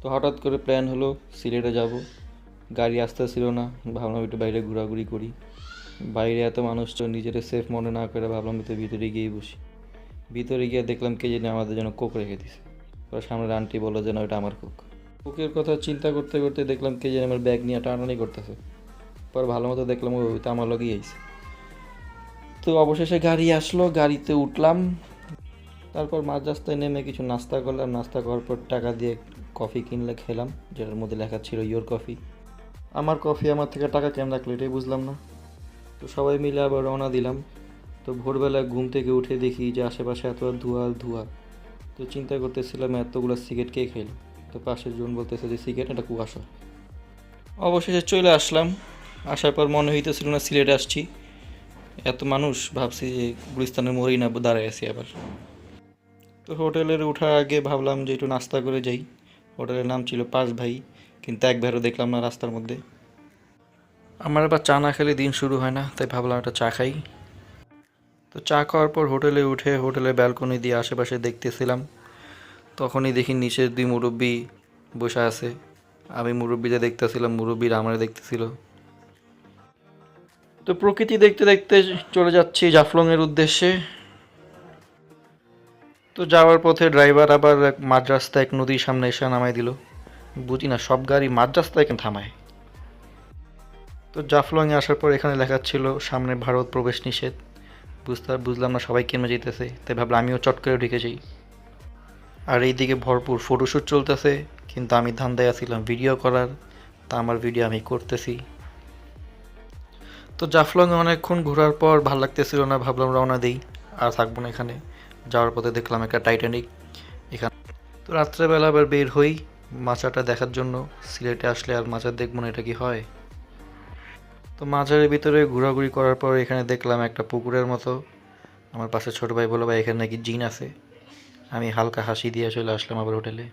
তো হঠাৎ করে প্ল্যান হলো সিলেটে যাব। গাড়ি আসতেছিল না, ভাবলাম একটু বাইরে ঘোরাঘুরি করি। বাইরে এত মানুষ, তো নিজেরা সেফ মনে না করে ভাবলাম তো ভিতরে গিয়েই বসি। ভিতরে গিয়ে দেখলাম কে জানি আমাদের জন্য কোক রেখে দিছে। পরে সামনের আন্টি বললো যে না, ওটা আমার কোক। কোকের কথা চিন্তা করতে করতে দেখলাম কে জানি আমার ব্যাগ নিয়ে টানাটানি করতেছে। পরে ভালো মতো দেখলাম ওই তো আমার লগেই আইছে। তো অবশেষে গাড়ি আসলো, গাড়িতে উঠলাম। তারপর মাঝ রাস্তায় নেমে কিছু নাস্তা করলাম। নাস্তা করার পর টাকা দিয়ে কফি কিনলে খেলাম, যেটার মধ্যে লেখা ছিল ইয়োর কফি। আমার কফি আমার থেকে টাকা কেমন রাখলো এটাই বুঝলাম না। তো সবাই মিলে আবার রওনা দিলাম। তো ভোরবেলা ঘুম থেকে উঠে দেখি যে আশেপাশে এত ধোঁয়া ধোঁয়া। তো চিন্তা করতেছিলাম এতগুলো সিগারেট কে খেলো। তো পাশের জন বলতেছে যে সিগারেট এটা কুয়াশা। অবশেষে চলে আসলাম। আসার পর মনে হইতেছিল না সিলেটে আসছি। এত মানুষ, ভাবছি যে গুলিস্তানের মোড়েই না দাঁড়ায় আছি আবার। তো হোটেলের ওঠার আগে ভাবলাম যে একটু নাস্তা করে যাই। হোটেলের নাম ছিল পাঁচ ভাই, কিন্তু এক ভাইয়েরও দেখলাম না রাস্তার মধ্যে। আমার আবার চা না খেলে দিন শুরু হয় না, তাই ভাবলাম একটা চা খাই। তো চা খাওয়ার পর হোটেলে উঠে হোটেলের ব্যালকনি দিয়ে আশেপাশে দেখতেছিলাম। তখনই দেখি নিচের দুই মুরব্বি বসে আছে। আমি মুরব্বিদের দেখতেছিলাম, মুরব্বিরা আমার দেখতেছিল। তো প্রকৃতি দেখতে দেখতে চলে যাচ্ছি জাফলংয়ের উদ্দেশ্যে। তো যাওয়ার পথে ড্রাইভার আবার মাঝ রাস্তায় এক নদীর সামনে এসে নামাই দিল। বুঝি না সব গাড়ি মাঝ রাস্তায় কেন থামায়। তো জাফলংয়ে আসার পর এখানে লেখা ছিল সামনে ভারত প্রবেশ নিষেধ। বুঝলাম না সবাই কেমনে যেতেছে, তাই ভাবলাম আমিও চট করে ঢুকে যাই। আর এইদিকে ভরপুর ফটোশ্যুট চলতেছে, কিন্তু আমি ধান্দায় আছিলাম ভিডিও করার। তা আমার ভিডিও আমি করতেছি। তো জাফলংয়ে অনেকক্ষণ ঘোরার পর ভাল লাগতেছিল না, ভাবলাম রওনা দিই, আর থাকবো না এখানে। যাওয়ার পথে দেখলাম একটা টাইটানিক এখানে। তো রাত্রেবেলা আবার বের হই মাচাটা দেখার জন্য। সিলেটে আসলে আর মাচা দেখবো না, এটা কি হয়। তো মাঝারের ভিতরে ঘোরাঘুরি করার পর এখানে দেখলাম একটা পুকুরের মতো। আমার পাশে ছোট ভাই বলল ভাই এখানে নাকি জিন আছে। আমি হালকা হাসি দিয়ে চলে আসলাম আবার হোটেলে।